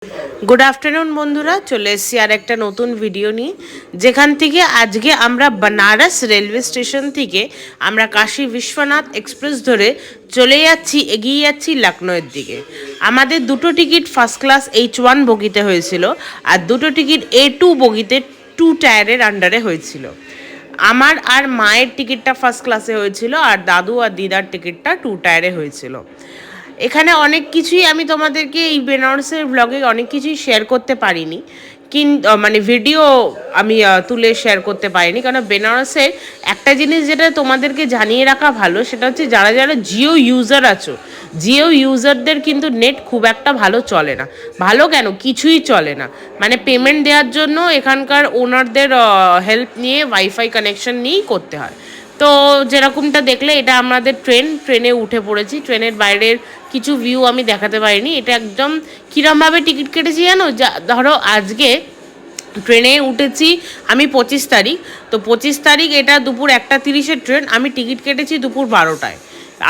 Good afternoon बंधुरा चले एसेছি আর একটা নতুন ভিডিও নিয়ে যেখান থেকে আজকে আমরা बनारस रेलवे स्टेशन থেকে আমরা কাশী বিশ্বনাথ এক্সপ্রেস ধরে চলে যাচ্ছি এগিয়ে যাচ্ছি লখনউয়ের দিকে। আমাদের দুটো টিকিট ফার্স্ট ক্লাস H1 বগিতে হয়েছিল আর দুটো টিকিট A2 বগিতে 2 টায়ারের আন্ডারে হয়েছিল। আমার আর মায়ের টিকিটটা ফার্স্ট ক্লাসে হয়েছিল আর দাদু আর দিদার টিকিটটা 2 টায়ারে হয়েছিল। এখানে অনেক কিছুই আমি তোমাদেরকে এই বেনারসের ব্লগে অনেক কিছুই শেয়ার করতে পারিনি, কিন্তু মানে ভিডিও আমি তুলে শেয়ার করতে পারিনি, কারণ বেনারসের একটা জিনিস যেটা তোমাদেরকে জানিয়ে রাখা ভালো সেটা হচ্ছে যারা যারা জিও ইউজার আছো, জিও ইউজারদের কিন্তু নেট খুব একটা ভালো চলে না। ভালো কেন, কিছুই চলে না। মানে পেমেন্ট দেওয়ার জন্য এখানকার ওনারদের হেল্প নিয়ে ওয়াইফাই কানেকশন নিয়েই করতে হয়। তো যেরকমটা দেখলে এটা আমাদের ট্রেনে উঠে পড়েছি। ট্রেনের বাইরের কিছু ভিউ আমি দেখাতে পারিনি। এটা একদম কীরমভাবে টিকিট কেটেছি জানো, যা ধরো আজকে ট্রেনে উঠেছি আমি 25 তারিখ, তো 25 তারিখ এটা দুপুর 1:30-এর ট্রেন, আমি টিকিট কেটেছি দুপুর 12টায়।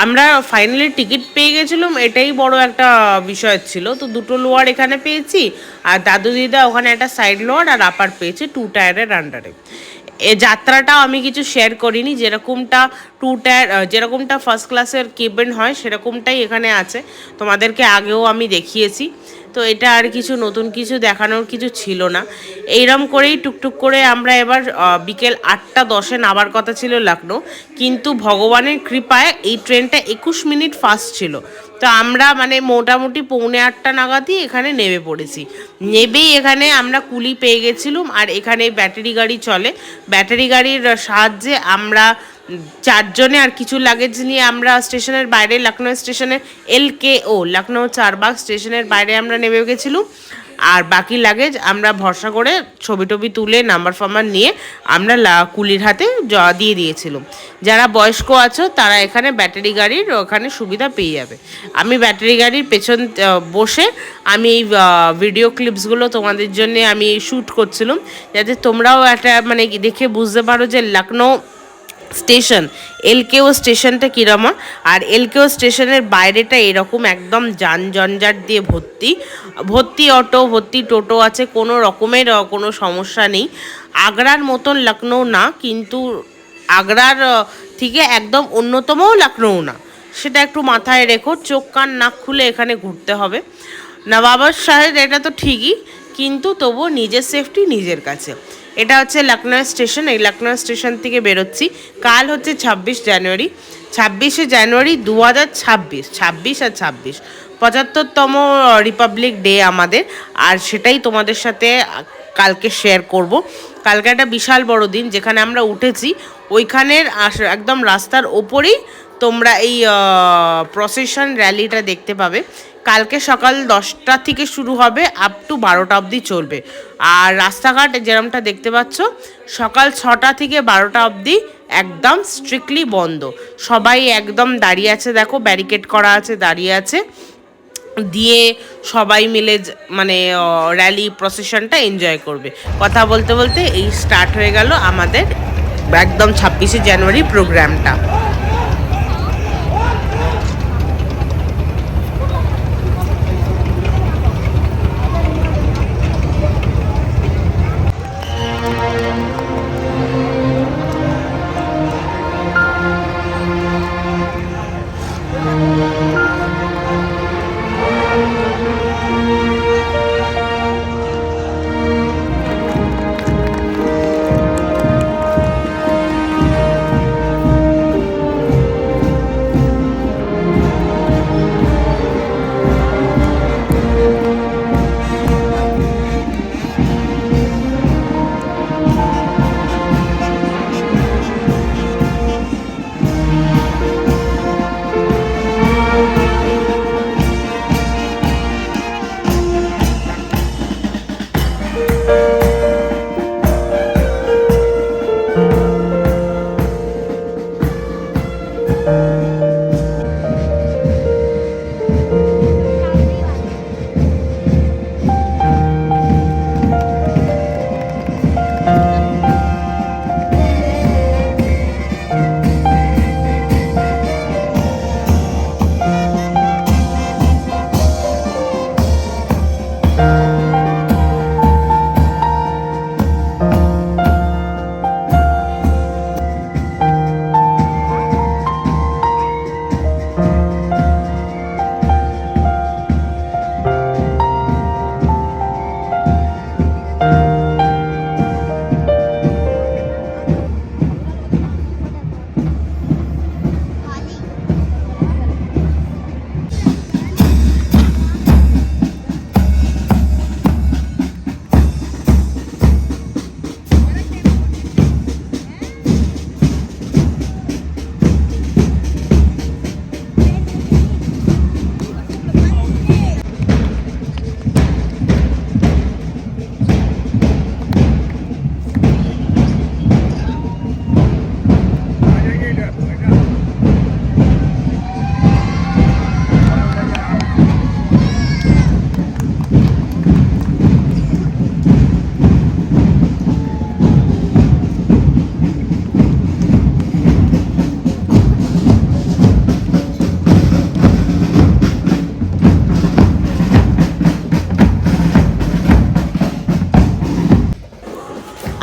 আমরা ফাইনালি টিকিট পেয়ে গেছিলাম, এটাই বড় একটা বিষয় ছিল। তো দুটো লোয়ার এখানে পেয়েছি আর দাদু দিদা ওখানে একটা সাইড লোয়ার আর আপার পেয়েছে 2 টায়ারের আন্ডারে। এ যাত্রাটাও আমি কিছু শেয়ার করিনি, যেরকমটা 2 টায়ার যেরকমটা ফার্স্ট ক্লাসের কেবিন হয় সেরকমটাই এখানে আছে, তোমাদেরকে আগেও আমি দেখিয়েছি। তো এটা আর কিছু নতুন কিছু দেখানোর কিছু ছিল না। এইরকম করেই টুকটুক করে আমরা এবার বিকেল 8:10-এ নামার কথা ছিল লখনউ, কিন্তু ভগবানের কৃপায় এই ট্রেনটা 21 মিনিট ফাস্ট ছিল। তো আমরা মানে মোটামুটি 7:45 নাগাদই এখানে নেমে পড়েছি। নেবেই এখানে আমরা কুলি পেয়ে গেছিলাম, আর এখানে ব্যাটারি গাড়ি চলে। ব্যাটারি গাড়ির সাহায্যে আমরা 4 জনে আর কিছু লাগেজ নিয়ে আমরা স্টেশনের বাইরে লখনউ স্টেশনের LKO লখনউ চারবাগ স্টেশনের বাইরে আমরা নেমে গেছিলাম। আর বাকি লাগেজ আমরা ভরসা করে ছবি টবি তুলে নাম্বার ফাম্বার নিয়ে আমরা কুলির হাতে দিয়ে দিয়েছিলাম। যারা বয়স্ক আছো তারা এখানে ব্যাটারি গাড়ির ওখানে সুবিধা পেয়ে যাবে। আমি ব্যাটারি গাড়ির পেছন বসে আমি এই ভিডিও ক্লিপসগুলো তোমাদের জন্য আমি শ্যুট করছিলাম, যাতে তোমরাও একটা মানে দেখে বুঝতে পারো যে লখনউ স্টেশন LKO স্টেশনটা কীরকম। আর LKO স্টেশনের বাইরেটা এরকম একদম যানজঞ্জাট দিয়ে ভর্তি অটো ভর্তি টোটো আছে, কোনো রকমের কোনো সমস্যা নেই। আগ্রার মতন লখনউ না, কিন্তু আগ্রার থেকে একদম অন্যতমও লখনউ না, সেটা একটু মাথায় রেখো। চোখ কান নাক খুলে এখানে ঘুরতে হবে। নবাবত শাহের এটা তো ঠিকই, কিন্তু তবুও নিজের সেফটি নিজের কাছে। এটা হচ্ছে লখনউ স্টেশন। এই লখনউ স্টেশন থেকে বেরোচ্ছি। কাল হচ্ছে 26 জানুয়ারি, 26শে জানুয়ারি 2026, 26 আর 26 75তম রিপাবলিক ডে আমাদের। আর সেটাই তোমাদের সাথে কালকে শেয়ার করব। কালকে একটা বিশাল বড় দিন, যেখানে আমরা উঠেছি ওইখানের একদম রাস্তার ওপরেই তোমরা এই প্রসেশন র্যালিটা দেখতে পাবে। কালকে সকাল 10টা থেকে শুরু হবে, আপ টু 12টা অবধি চলবে। আর রাস্তাঘাট যেরমটা দেখতে পাচ্ছ সকাল 6টা থেকে 12টা অবধি একদম স্ট্রিক্টলি বন্ধ। সবাই একদম দাঁড়িয়ে আছে, দেখো ব্যারিকেড করা আছে, দাঁড়িয়ে আছে দিয়ে সবাই মিলে মানে র্যালি প্রসেশনটা এনজয় করবে। কথা বলতে বলতে এই স্টার্ট হয়ে গেল আমাদের একদম 26শে জানুয়ারি প্রোগ্রামটা।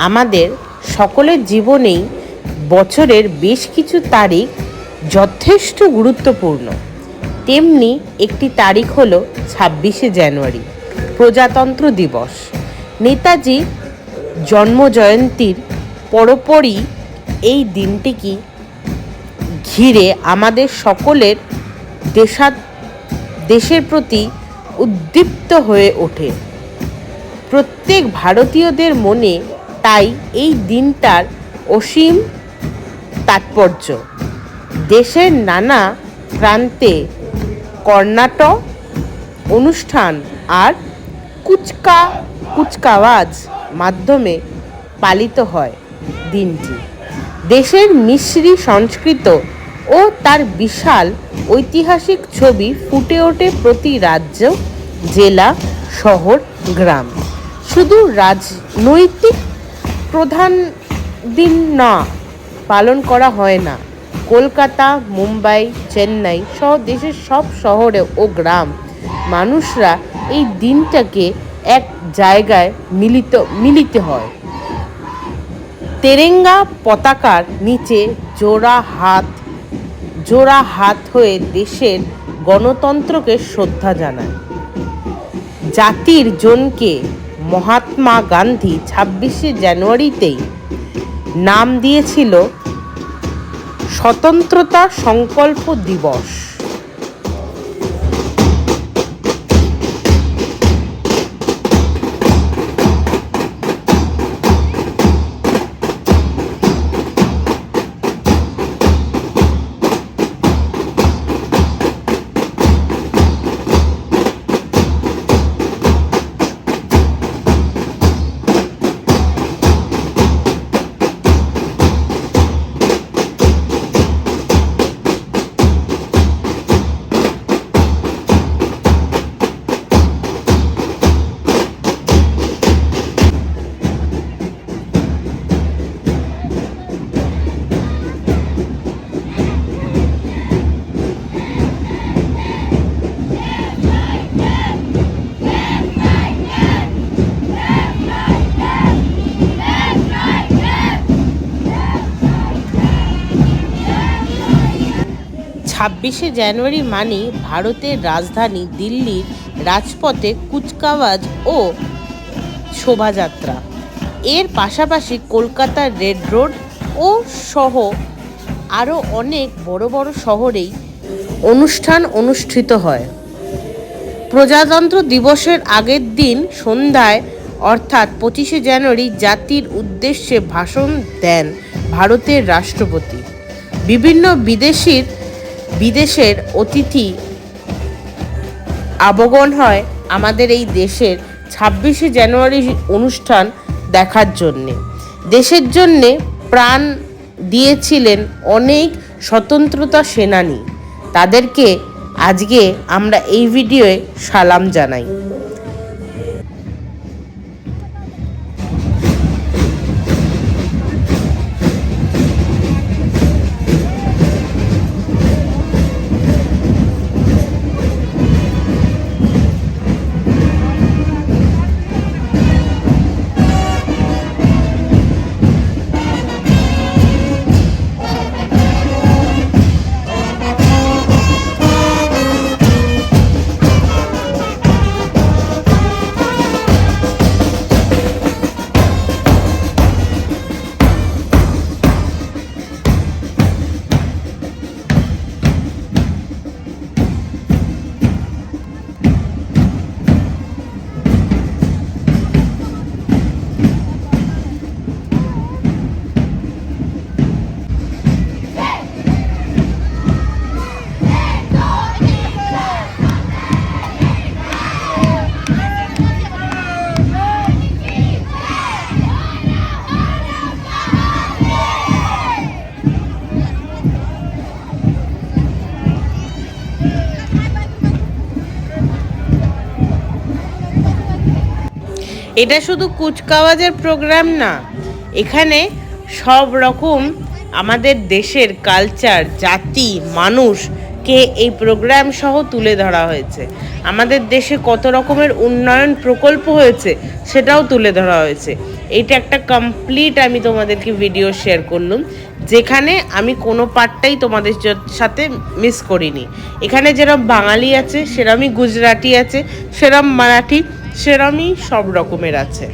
আমাদের সকলের জীবনেই বছরের বেশ কিছু তারিখ যথেষ্ট গুরুত্বপূর্ণ। তেমনি একটি তারিখ হলো 26শে জানুয়ারি, প্রজাতন্ত্র দিবস। নেতাজি জন্মজয়ন্তীর পরপরই এই দিনটিকে ঘিরে আমাদের সকলের দেশের প্রতি উদ্দীপ্ত হয়ে ওঠে। প্রত্যেক ভারতীয়দের মনে তাই এই দিনটার অসীম তাৎপর্য। দেশের নানা প্রান্তে কর্ণাটক অনুষ্ঠান আর কুচকাওয়াজ মাধ্যমে পালিত হয় দিনটি। দেশের মিশ্রী সংস্কৃত ও তার বিশাল ঐতিহাসিক ছবি ফুটে ওঠে প্রতি রাজ্য, জেলা, শহর, গ্রাম। শুধু রাজনৈতিক প্রধান দিন না পালন করা হয় না, কলকাতা, মুম্বাই, চেন্নাই সহ দেশের সব শহরে ও গ্রাম মানুষরা এই দিনটাকে এক জায়গায় মিলিত হয়। তেরেঙ্গা পতাকার নিচে জোড়া হাত হয়ে দেশের গণতন্ত্রকে শ্রদ্ধা জানায়। জাতির জনকে মহাত্মা গান্ধী 26শে জানুয়ারিতেই নাম দিয়েছিল স্বতন্ত্রতা সংকল্প দিবস। 26শে জানুয়ারি মানে ভারতের রাজধানী দিল্লির রাজপথে কুচকাওয়াজ ও শোভাযাত্রা। এর পাশাপাশি কলকাতার রেড রোড ও সহ আরও অনেক বড় বড় শহরেই অনুষ্ঠান অনুষ্ঠিত হয়। প্রজাতন্ত্র দিবসের আগের দিন সন্ধ্যায় অর্থাৎ 25শে জানুয়ারি জাতির উদ্দেশ্যে ভাষণ দেন ভারতের রাষ্ট্রপতি। বিভিন্ন বিদেশের অতিথি আগমন হয় আমাদের এই দেশের 26শে জানুয়ারি অনুষ্ঠান দেখার জন্যে। দেশের জন্যে প্রাণ দিয়েছিলেন অনেক স্বতন্ত্রতা সেনানী, তাদেরকে আজকে আমরা এই ভিডিওয়ে সালাম জানাই। এটা শুধু কুচকাওয়াজের প্রোগ্রাম না, এখানে সব রকম আমাদের দেশের কালচার, জাতি, মানুষকে এই প্রোগ্রাম সহ তুলে ধরা হয়েছে। আমাদের দেশে কত রকমের উন্নয়ন প্রকল্প হয়েছে সেটাও তুলে ধরা হয়েছে। এইটা একটা কমপ্লিট আমি তোমাদেরকে ভিডিও শেয়ার করলাম, যেখানে আমি কোনো পার্টটাই তোমাদের সাথে মিস করিনি। এখানে যেরকম বাঙালি আছে, সেরমই গুজরাটি আছে, সেরম মারাঠি, সেরমই সব রকমের আছে।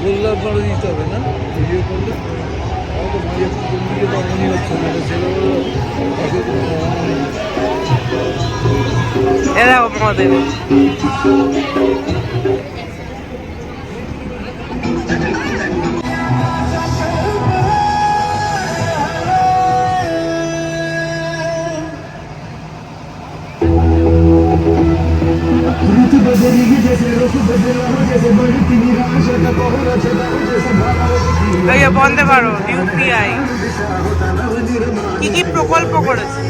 গোল্লাপ করে দিতে হবে না ভিডিও করলে, মনে হচ্ছে না এরা আমাদের বন্ধে পারো ইউপিআই কি কি প্রকল্প করেছে।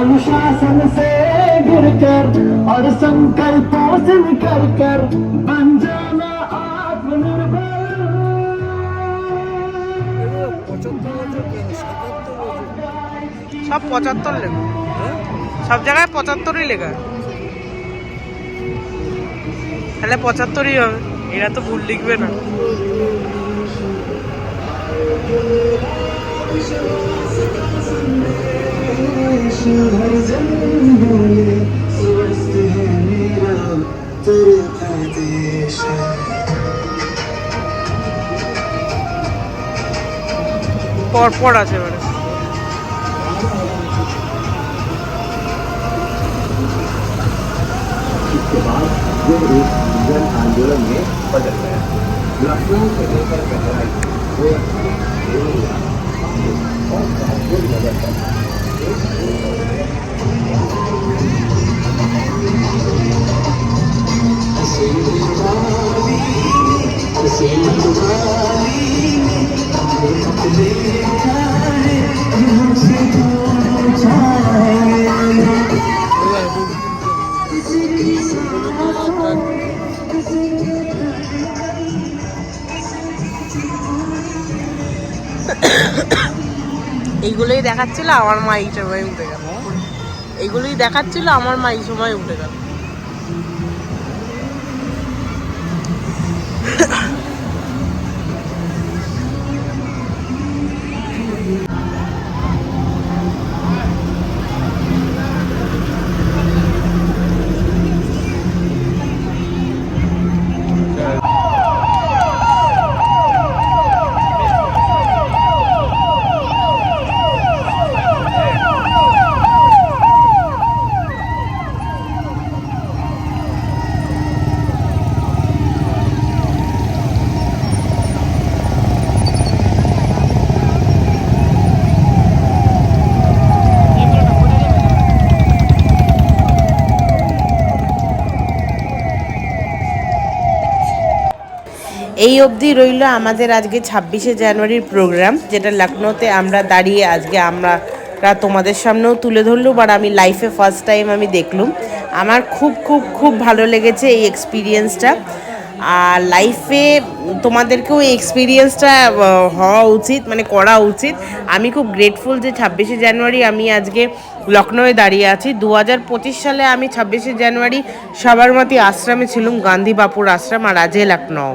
अनुशासन से गिरकर और संकल्पों से निकल कर बन जाना आत्मनिर्भर। सब 75 লেখা, सब জায়গায় 75ই লেখা। তাহলে 75ই হবে, এরা তো ভুল লিখবে না। পরপর আছে মানে। इसके बाद यह एक जन आंदोलन में बदल गया। लखनऊ से लेकर बहराइच, गोरखपुर, देवरिया और कानपुर नगर तक এইগুলোই দেখাচ্ছিল, আমার মা এই সময় উঠে গেল। এইগুলোই দেখাচ্ছিল, আমার মা এই সময় উঠে গেল। এই অবধি রইল আমাদের আজকে 26শে জানুয়ারির প্রোগ্রাম, যেটা লখনৌতে আমরা দাঁড়িয়ে আজকে আমরা তোমাদের সামনেও তুলে ধরলুম, আর আমি লাইফে ফার্স্ট টাইম আমি দেখলুম। আমার খুব খুব খুব ভালো লেগেছে এই এক্সপিরিয়েন্সটা। আর লাইফে তোমাদেরকেও এই এক্সপিরিয়েন্সটা হওয়া উচিত, মানে করা উচিত। আমি খুব গ্রেটফুল যে 26শে জানুয়ারি আমি আজকে লখনৌয়ে দাঁড়িয়ে আছি। 2025 সালে আমি 26শে জানুয়ারি সবরমতী আশ্রমে ছিলাম, গান্ধী বাপুর আশ্রম, আর আজকে লখনৌ।